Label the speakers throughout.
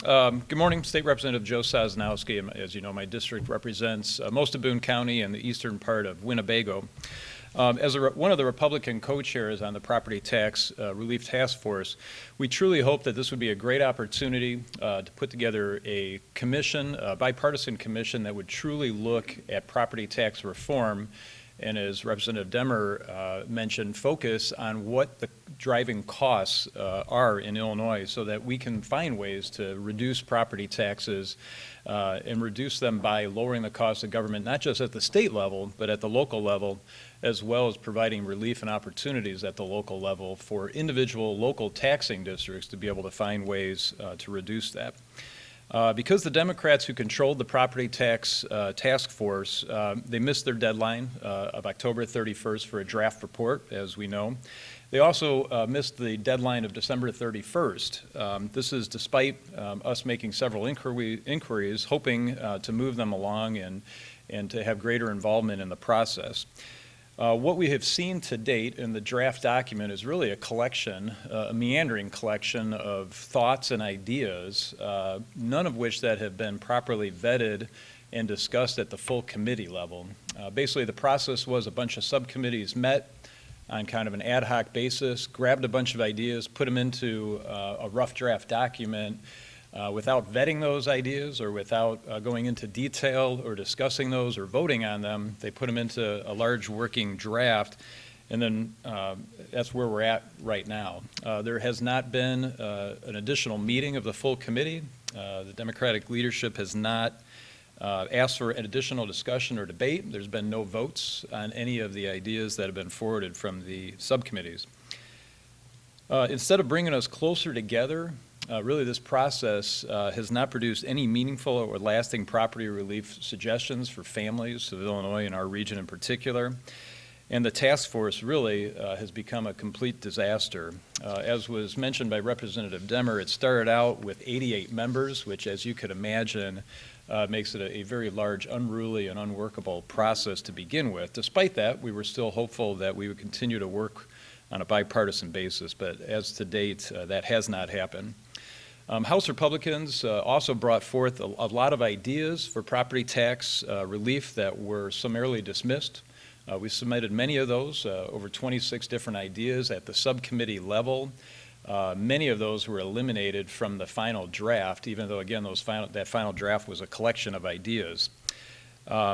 Speaker 1: Good morning, State Representative Joe Sosnowski. As you know, my district represents most of Boone County and the eastern part of Winnebago. As one of the Republican co-chairs on the Property Tax Relief Task Force, we truly hope that this would be a great opportunity to put together a commission, a bipartisan commission that would truly look at property tax reform and, as Representative Demmer mentioned, focus on what the driving costs are in Illinois so that we can find ways to reduce property taxes and reduce them by lowering the cost of government, not just at the state level, but at the local level, as well as providing relief and opportunities at the local level for individual local taxing districts to be able to find ways to reduce that. Because the Democrats who controlled the property tax task force, they missed their deadline of October 31st for a draft report, as we know. They also missed the deadline of December 31st. This is despite us making several inquiries, hoping to move them along and to have greater involvement in the process. What we have seen to date in the draft document is really a collection, a meandering collection of thoughts and ideas, none of which that have been properly vetted and discussed at the full committee level. Basically, the process was a bunch of subcommittees met on kind of an ad hoc basis, grabbed a bunch of ideas, put them into a rough draft document, without vetting those ideas or without going into detail or discussing those or voting on them. They put them into a large working draft, and then that's where we're at right now. There has not been an additional meeting of the full committee. The Democratic leadership has not asked for an additional discussion or debate. There's been no votes on any of the ideas that have been forwarded from the subcommittees. Instead of bringing us closer together, really, this process has not produced any meaningful or lasting property relief suggestions for families of Illinois and our region in particular. And the task force really has become a complete disaster. As was mentioned by Representative Demmer, it started out with 88 members, which, as you could imagine, makes it a very large, unruly, and unworkable process to begin with. Despite that, we were still hopeful that we would continue to work on a bipartisan basis, but as to date, that has not happened. House Republicans also brought forth a lot of ideas for property tax relief that were summarily dismissed. We submitted many of those, over 26 different ideas at the subcommittee level. Many of those were eliminated from the final draft, even though, again, that final draft was a collection of ideas.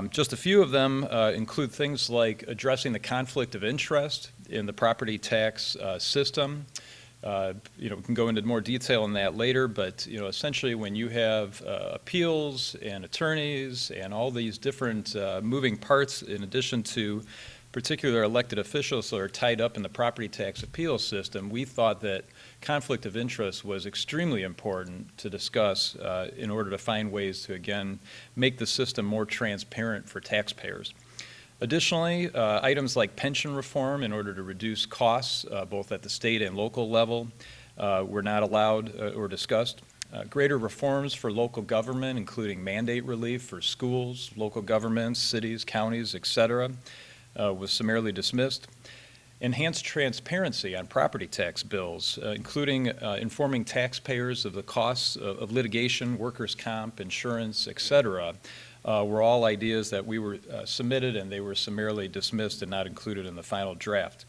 Speaker 1: Just a few of them include things like addressing the conflict of interest in the property tax system. We can go into more detail on that later, but essentially when you have appeals and attorneys and all these different moving parts, in addition to particular elected officials that are tied up in the property tax appeal system, we thought that conflict of interest was extremely important to discuss in order to find ways to, again, make the system more transparent for taxpayers. Additionally, items like pension reform in order to reduce costs, both at the state and local level, were not allowed or discussed. Greater reforms for local government, including mandate relief for schools, local governments, cities, counties, et cetera, was summarily dismissed. Enhanced transparency on property tax bills, including informing taxpayers of the costs of litigation, workers' comp, insurance, et cetera, were all ideas that we were submitted, and they were summarily dismissed and not included in the final draft.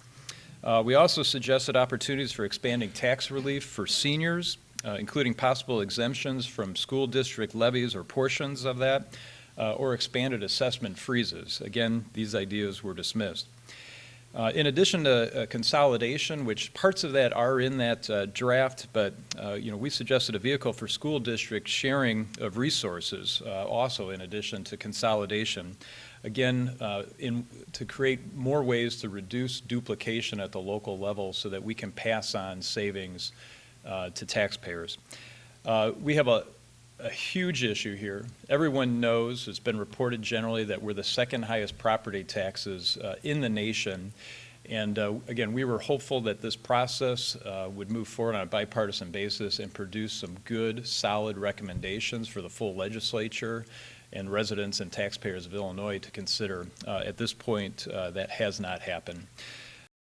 Speaker 1: We also suggested opportunities for expanding tax relief for seniors, including possible exemptions from school district levies or portions of that, or expanded assessment freezes. Again, these ideas were dismissed. In addition to consolidation, which parts of that are in that draft, but we suggested a vehicle for school district sharing of resources, also in addition to consolidation. Again, to create more ways to reduce duplication at the local level so that we can pass on savings to taxpayers. We have a huge issue here. Everyone knows, it's been reported generally, that we're the second highest property taxes in the nation. And again, we were hopeful that this process would move forward on a bipartisan basis and produce some good, solid recommendations for the full legislature and residents and taxpayers of Illinois to consider. At this point, that has not happened.